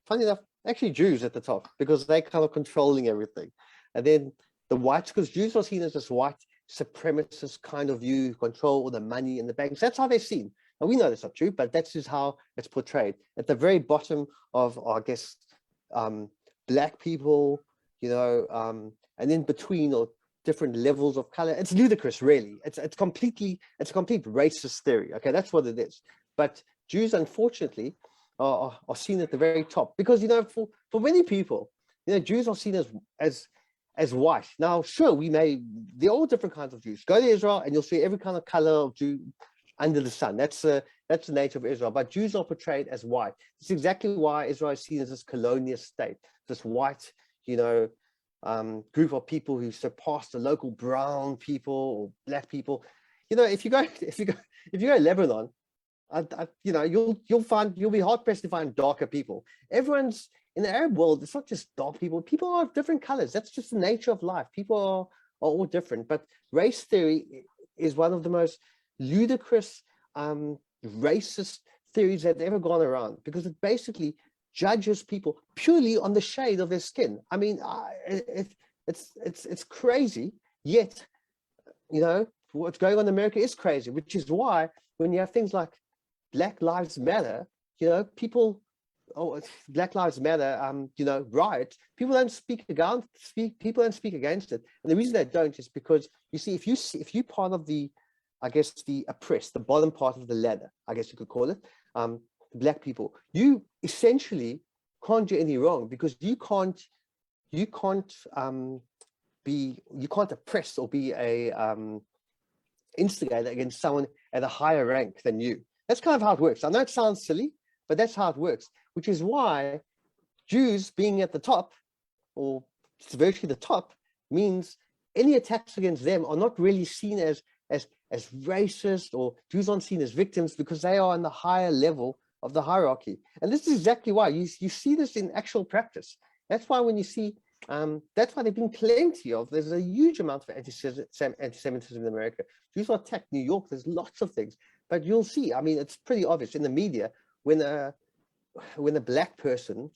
funny enough, actually Jews at the top, because they're kind of controlling everything. And then the whites, because Jews are seen as this white supremacist kind of view, control all the money in the banks. That's how they're seen. And we know that's not true, but that's just how it's portrayed. At the very bottom of, I guess, black people, you know, and in between, or different levels of color. It's ludicrous, really. It's a complete racist theory. Okay, that's what it is. But Jews, unfortunately, are seen at the very top, because, you know, for many people, you know, Jews are seen as white. Now, sure, there are all different kinds of Jews. Go to Israel and you'll see every kind of color of Jew under the sun. That's the nature of Israel. But Jews are portrayed as white. It's exactly why Israel is seen as this colonial state, this white, you know, group of people who surpass the local brown people or black people. You know, if you go to Lebanon, you know, you'll be hard pressed to find darker people. Everyone's in the Arab world. It's not just dark people. People are of different colors. That's just the nature of life. People are all different. But race theory is one of the most ludicrous, racist theories that have ever gone around, because it basically judges people purely on the shade of their skin. I mean, it's crazy. Yet, you know, what's going on in America is crazy, which is why when you have things like Black Lives Matter, you know, Black Lives Matter, you know, riots, people don't speak against it. And the reason they don't is because, you see, if you're part of the I guess, the oppressed, the bottom part of the ladder, I guess you could call it, Black people, you essentially can't do any wrong, because you can't oppress or be a instigator against someone at a higher rank than you. That's kind of how it works. I know it sounds silly, but that's how it works, which is why Jews being at the top, or virtually the top, means any attacks against them are not really seen as racist, or Jews aren't seen as victims, because they are on the higher level of the hierarchy. And this is exactly why you see this in actual practice. That's why when you see, that's why there've been plenty of, there's a huge amount of anti-Semitism in America. Jews are attacked. New York, there's lots of things. But you'll see, I mean, it's pretty obvious in the media when a Black person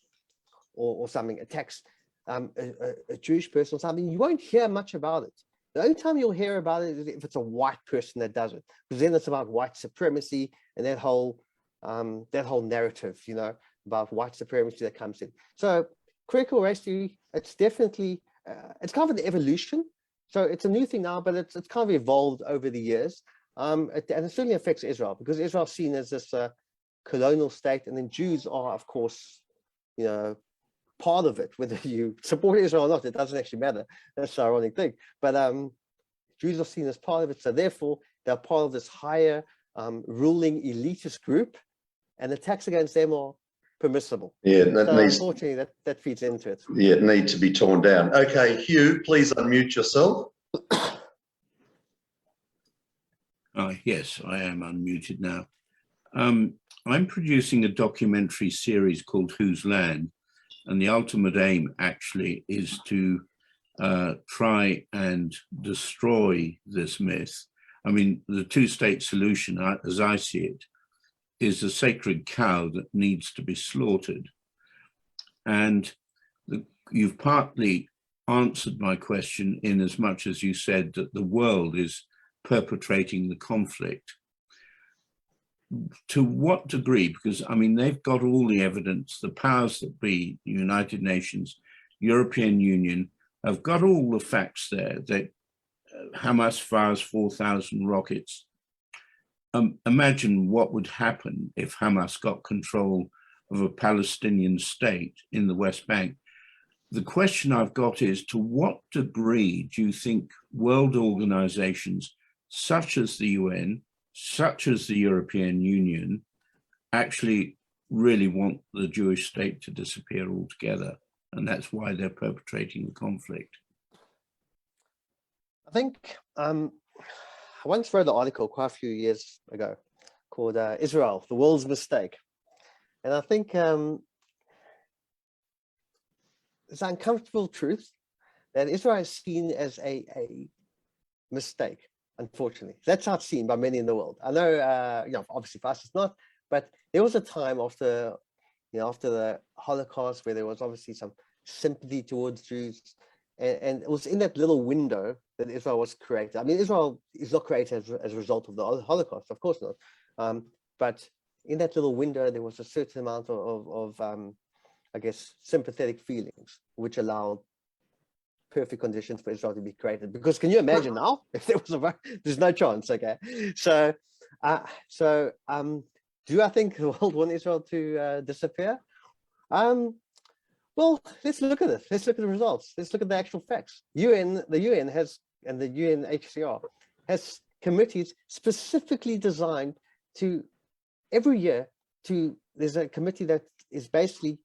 or something attacks a Jewish person or something, you won't hear much about it. The only time you'll hear about it is if it's a white person that does it, because then it's about white supremacy and that whole narrative, you know, about white supremacy that comes in. So critical race theory, it's definitely, it's kind of an evolution. So it's a new thing now, but it's kind of evolved over the years. And it certainly affects Israel, because Israel is seen as this colonial state, and then Jews are, of course, you know, part of it. Whether you support Israel or not, it doesn't actually matter. That's the ironic thing. But Jews are seen as part of it, so therefore they're part of this higher ruling elitist group, and attacks against them are permissible. Yeah, that so needs, unfortunately that feeds into it. yeah, it needs to be torn down. Okay, Hugh, please unmute yourself. Yes, I am unmuted now. I'm producing a documentary series called Whose Land? And the ultimate aim actually is to try and destroy this myth. I mean, the two-state solution, as I see it, is a sacred cow that needs to be slaughtered. And you've partly answered my question in as much as you said that the world is perpetrating the conflict. To what degree? Because, I mean, they've got all the evidence, the powers that be, the United Nations, European Union, have got all the facts there that Hamas fires 4,000 rockets. Imagine what would happen if Hamas got control of a Palestinian state in the West Bank. The question I've got is, to what degree do you think world organizations such as the UN, such as the European Union, actually really want the Jewish state to disappear altogether? And that's why they're perpetrating the conflict. I think I once wrote an article quite a few years ago called Israel, the World's Mistake. And I think it's an uncomfortable truth that Israel is seen as a mistake, unfortunately. That's not seen by many in the world. I know, you know, obviously for us it's not, but there was a time after, you know, after the Holocaust where there was obviously some sympathy towards Jews. And it was in that little window that Israel was created. I mean, Israel is not created as a result of the Holocaust, of course not. But in that little window, there was a certain amount of I guess, sympathetic feelings, which allowed perfect conditions for Israel to be created. Because can you imagine now, if there was there's no chance, okay? So do I think the world want Israel to disappear? Well, let's look at it. Let's look at the results. Let's look at the actual facts. The UN has, and the UNHCR has committees specifically designed to, every year, there's a committee that is basically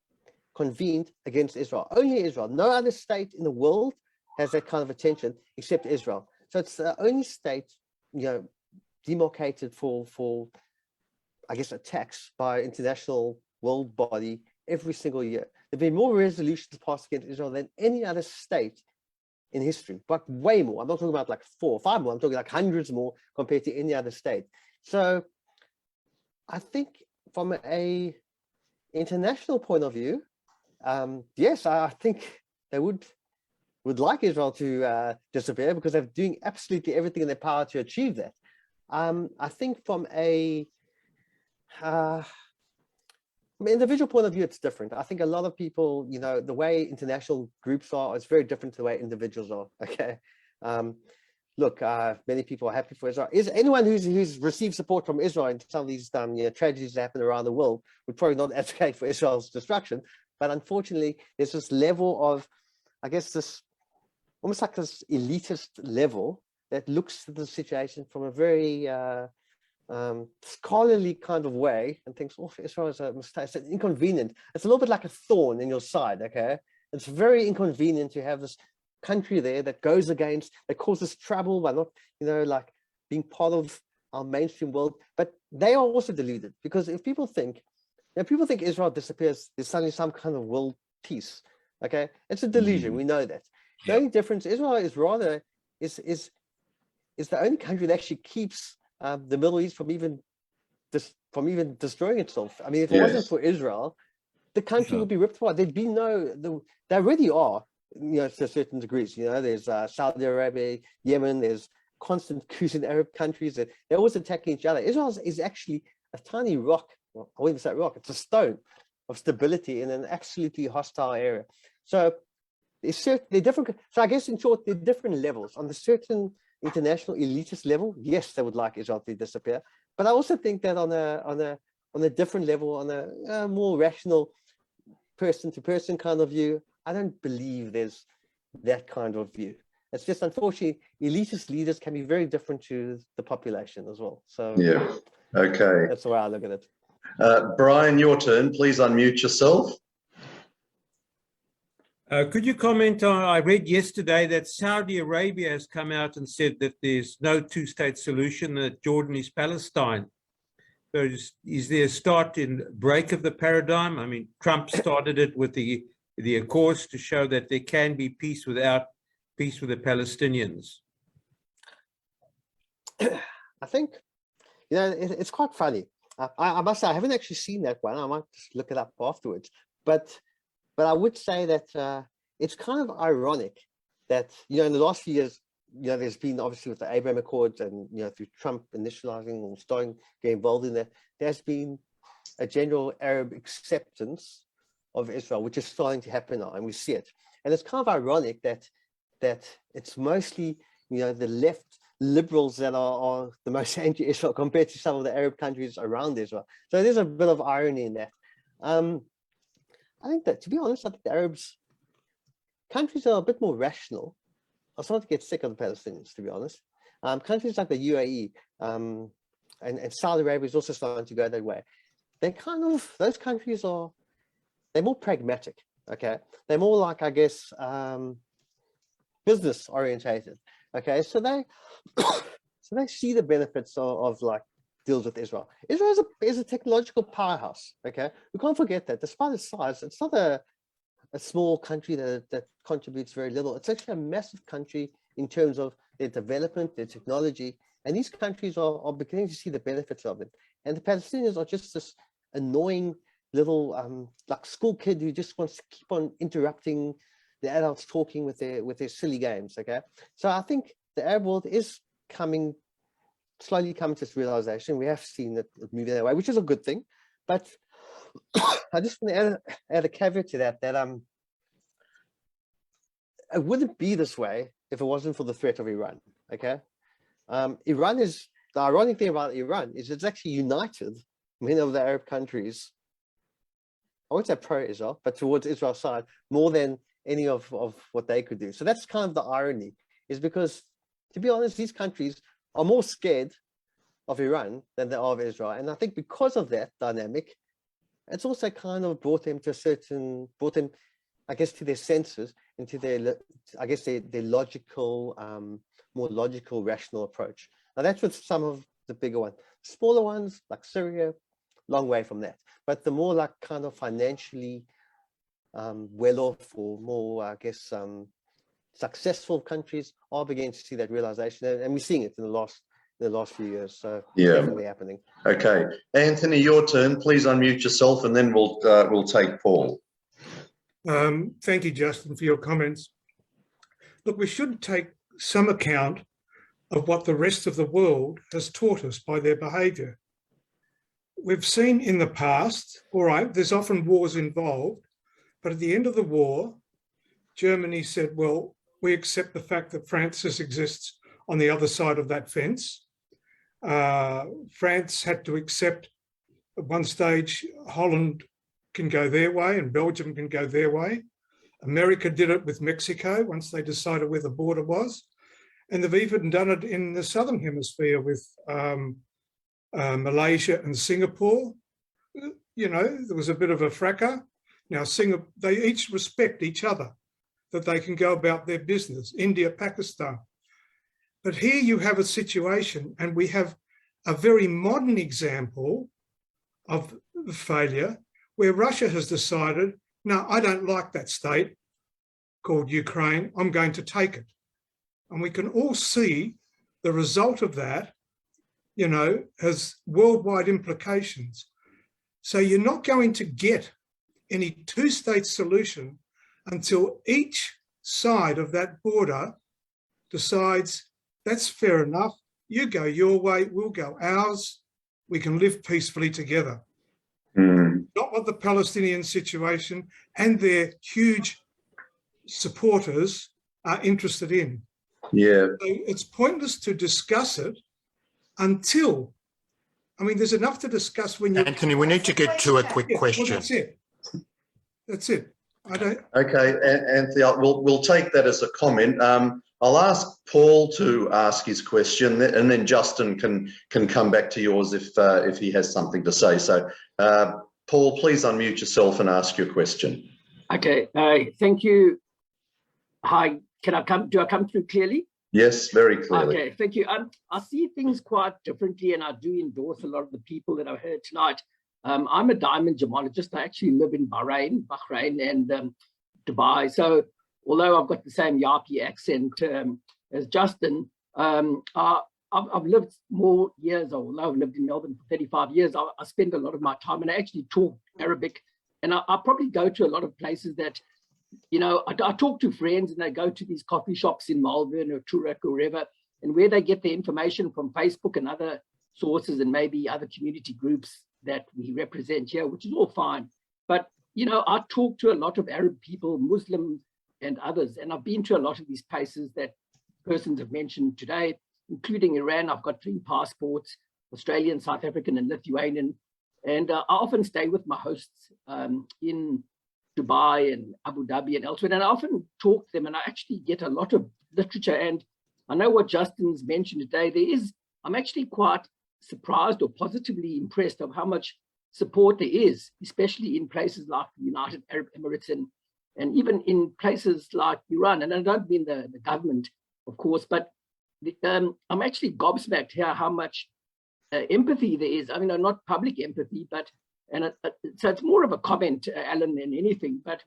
convened against Israel. Only Israel. No other state in the world has that kind of attention except Israel. So it's the only state, you know, demarcated for I guess, attacks by international world body every single year. There've been more resolutions passed against Israel than any other state in history, but way more. I'm not talking about like 4 or 5 more. I'm talking like hundreds more compared to any other state. So I think from a international point of view, yes, I think they would like Israel to disappear, because they're doing absolutely everything in their power to achieve that. I think from a from an individual point of view, it's different. I think a lot of people, you know, the way international groups are, it's very different to the way individuals are, okay? look, many people are happy for Israel. Is anyone who's received support from Israel in some of these tragedies that happen around the world would probably not advocate for Israel's destruction. But unfortunately, there's this level of, I guess, this almost like this elitist level that looks at the situation from a very scholarly kind of way and thinks, oh, Israel is a mistake. It's inconvenient. It's a little bit like a thorn in your side, okay? It's very inconvenient to have this country there that goes against, that causes trouble by not, like being part of our mainstream world. But they are also deluded, because if people think Israel disappears, there's suddenly some kind of world peace, okay? It's a delusion. We know that. The only difference, Israel is rather, is the only country that actually keeps the Middle East from even destroying itself. I mean, if it wasn't for Israel, the country would be ripped apart. There'd be they already are, to certain degrees. There's Saudi Arabia, Yemen, there's constant coups in Arab countries that they're always attacking each other. Israel is actually a tiny rock. Well, I wouldn't say rock, it's a stone of stability in an absolutely hostile area. So they're different. So I guess in short, they're different levels. On the certain international elitist level, yes, they would like Israel to disappear. But I also think that on a different level, on a more rational person-to-person kind of view, I don't believe there's that kind of view. It's just, unfortunately, elitist leaders can be very different to the population as well. So yeah, okay. That's the way I look at it. Brian, your turn. Please unmute yourself. Could you comment on, I read yesterday that Saudi Arabia has come out and said that there's no two-state solution, that Jordan is Palestine. So is there a start in break of the paradigm? I mean, Trump started it with the Accords to show that there can be peace with the Palestinians. I think, it's quite funny. I must say, I haven't actually seen that one. I might just look it up afterwards. But I would say that it's kind of ironic that, in the last few years, there's been obviously with the Abraham Accords and, through Trump initializing or starting getting involved in that, there's been a general Arab acceptance of Israel, which is starting to happen now, and we see it. And it's kind of ironic that it's mostly, the left liberals that are the most anti-Israel compared to some of the Arab countries around Israel. So there's a bit of irony in that. I think that, to be honest, I think the Arabs, countries are a bit more rational. I'm starting to get sick of the Palestinians, to be honest. Countries like the UAE and Saudi Arabia is also starting to go that way. Those countries they're more pragmatic, okay? They're more like, I guess, business orientated, okay? So they see the benefits of like deals with Israel. Israel is a technological powerhouse, okay? We can't forget that. Despite its size, it's not a small country that contributes very little. It's actually a massive country in terms of their development, their technology, and these countries are beginning to see the benefits of it. And the Palestinians are just this annoying little like school kid who just wants to keep on interrupting the adults talking with their silly games, okay? So I think the Arab world is slowly coming to this realization. We have seen it moving that way, which is a good thing. But I just want to add a caveat to that it wouldn't be this way if it wasn't for the threat of Iran, okay? The ironic thing about Iran is it's actually united many of the Arab countries, I won't say pro-Israel, but towards Israel's side more than any of what they could do. So that's kind of the irony, is because, to be honest, these countries are more scared of Iran than they are of Israel. And I think because of that dynamic, it's also kind of brought them, I guess, to their senses and to their logical, more logical, rational approach. Now that's with some of the bigger ones. Smaller ones like Syria, long way from that. But the more like kind of financially well-off or more, I guess, successful countries are beginning to see that realization, and we're seeing it in the last few years. So yeah, definitely happening. Okay, Anthony, your turn. Please unmute yourself, and then we'll take Paul. Thank you, Justin, for your comments. Look, we should take some account of what the rest of the world has taught us by their behaviour. We've seen in the past, all right, there's often wars involved, but at the end of the war, Germany said, well, we accept the fact that Francis exists on the other side of that fence. France had to accept at one stage Holland can go their way and Belgium can go their way. America did it with Mexico once they decided where the border was. And they've even done it in the Southern Hemisphere with Malaysia and Singapore. You know, there was a bit of a fracas. Now, they each respect each other, that they can go about their business. India, Pakistan. But here you have a situation, and we have a very modern example of the failure where Russia has decided, no, I don't like that state called Ukraine, I'm going to take it. And we can all see the result of that, you know, has worldwide implications. So you're not going to get any two-state solution until each side of that border decides, that's fair enough, you go your way, we'll go ours, we can live peacefully together. Not what the Palestinian situation and their huge supporters are interested in. Yeah. So it's pointless to discuss it until, I mean, there's enough to discuss when you... Anthony, we need to get to a quick question. Well, that's it. That's it. I don't... Okay, Anthony, we'll take that as a comment. I'll ask Paul to ask his question, and then Justin can come back to yours if he has something to say. So, Paul, please unmute yourself and ask your question. Okay, thank you. Hi, do I come through clearly? Yes, very clearly. Okay, thank you. I see things quite differently, and I do endorse a lot of the people that I've heard tonight. I'm a diamond gemologist. I actually live in Bahrain and Dubai. So although I've got the same Yaqui accent as Justin, I've lived more years, although I've lived in Melbourne for 35 years, I spend a lot of my time, and I actually talk Arabic. And I probably go to a lot of places that, you know, I talk to friends, and they go to these coffee shops in Melbourne or Toorak or wherever, and where they get the information from Facebook and other sources and maybe other community groups that we represent here, which is all fine. But, you know, I talk to a lot of Arab people, Muslims and others, and I've been to a lot of these places that persons have mentioned today, including Iran. I've got 3 passports, Australian, South African and Lithuanian. And I often stay with my hosts in Dubai and Abu Dhabi and elsewhere. And I often talk to them, and I actually get a lot of literature. And I know what Justin's mentioned today, I'm actually quite surprised or positively impressed of how much support there is, especially in places like the United Arab Emirates and even in places like Iran. And I don't mean the government, of course, but I'm actually gobsmacked here how much empathy there is. I mean, not public empathy, but so it's more of a comment, Alan, than anything. But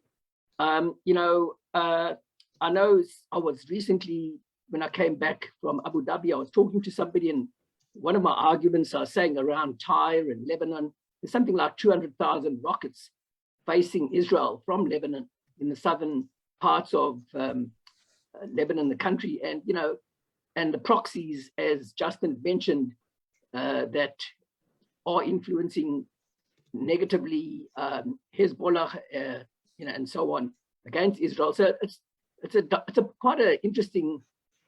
you know, I know I was recently, when I came back from Abu Dhabi, I was talking to somebody, and one of my arguments I was saying around Tyre and Lebanon, there's something like 200,000 rockets facing Israel from Lebanon in the southern parts of Lebanon, the country, and you know, and the proxies, as Justin mentioned, that are influencing negatively Hezbollah, you know, and so on against Israel. So it's a quite an interesting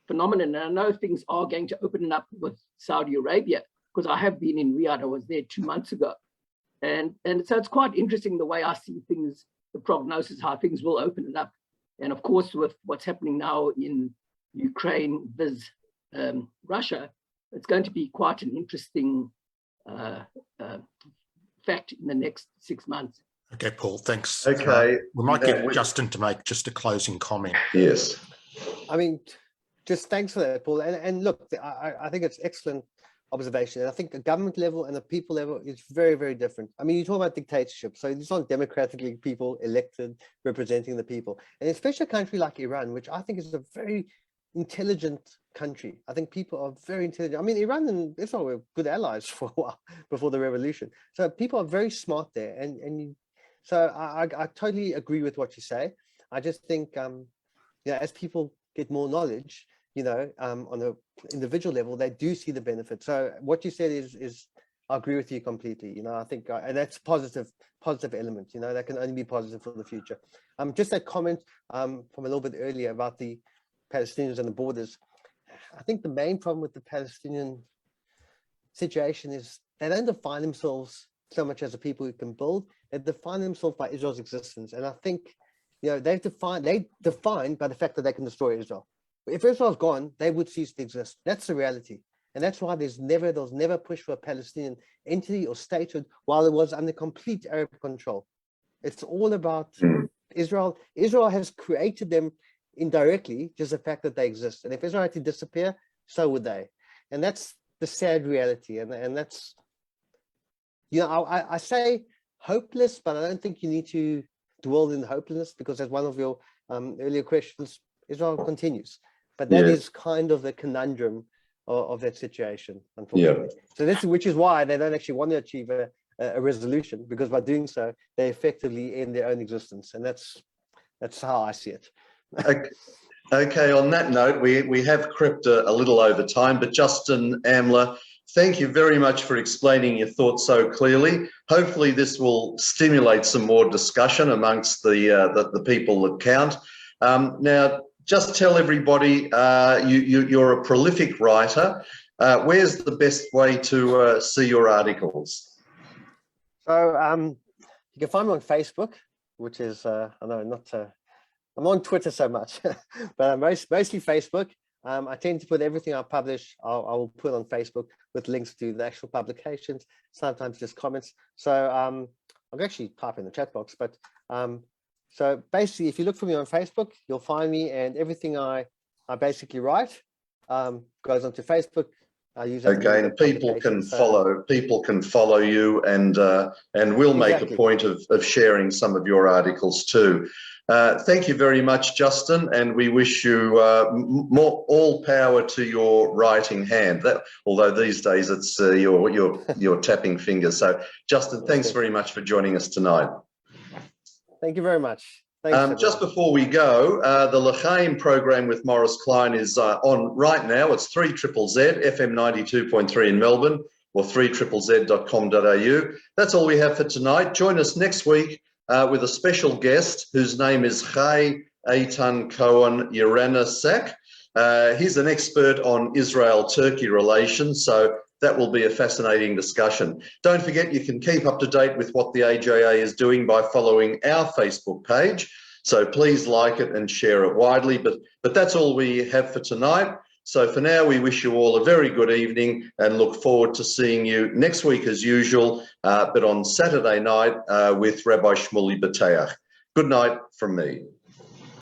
phenomenon, and I know things are going to open up with Saudi Arabia, because I have been in Riyadh. I was there 2 months ago, and so it's quite interesting the way I see things, the prognosis, how things will open it up, and of course with what's happening now in Ukraine, Russia, it's going to be quite an interesting fact in the next 6 months. Okay, Paul, thanks. Okay. We might get Justin to make just a closing comment. Yes. I mean, just thanks for that, Paul. And look, I think it's excellent observation. And I think the government level and the people level is very, very different. I mean, you talk about dictatorship, so it's not democratically people elected representing the people. And especially a country like Iran, which I think is a very intelligent country. I think people are very intelligent. I mean, Iran and Israel were good allies for a while before the revolution. So people are very smart there. So I totally agree with what you say. I just think, yeah, as people get more knowledge, you know, on an individual level, they do see the benefit. So what you said is I agree with you completely. You know, I think, and that's positive element, you know, that can only be positive for the future. Just that comment from a little bit earlier about the Palestinians and the borders. I think the main problem with the Palestinian situation is they don't define themselves so much as a people who can build. They define themselves by Israel's existence. And I think, they defined by the fact that they can destroy Israel. If Israel's gone, they would cease to exist. That's the reality. And that's why there was never push for a Palestinian entity or statehood while it was under complete Arab control. It's all about Israel. Israel has created them indirectly, just the fact that they exist. And if Israel had to disappear, so would they. And that's the sad reality. And that's, I say hopeless, but I don't think you need to dwell in hopelessness, because as one of your earlier questions, Israel continues. But that is kind of the conundrum of that situation, unfortunately. So which is why they don't actually want to achieve a resolution, because by doing so, they effectively end their own existence. And that's how I see it. Okay, on that note, we have crept a little over time, but Justin, Amler, thank you very much for explaining your thoughts so clearly. Hopefully this will stimulate some more discussion amongst the people that count. Now, just tell everybody, you're a prolific writer. Where's the best way to see your articles? So you can find me on Facebook, which is, I know not, I'm on Twitter so much, but mostly Facebook. I tend to put everything I publish, I will put on Facebook with links to the actual publications, sometimes just comments. So I'll actually type in the chat box, but so basically, if you look for me on Facebook, you'll find me, and everything I basically write goes onto Facebook. I use okay, and people can follow you, and we'll make a point of sharing some of your articles too. Thank you very much, Justin, and we wish you all power to your writing hand. Although these days it's your tapping fingers. So, Justin, thanks very much for joining us tonight. Thank you very much. Thanks, just before we go, the L'Chaim program with Morris Klein is on right now. It's 3ZZZ, FM 92.3 in Melbourne, or 3ZZZ.com.au. That's all we have for tonight. Join us next week with a special guest whose name is Chai Eitan Cohen Yeranasak. He's an expert on Israel-Turkey relations, so that will be a fascinating discussion. Don't forget, you can keep up to date with what the AJA is doing by following our Facebook page. So please like it and share it widely. But that's all we have for tonight. So for now, we wish you all a very good evening and look forward to seeing you next week as usual, but on Saturday night with Rabbi Shmuley Bateach. Good night from me.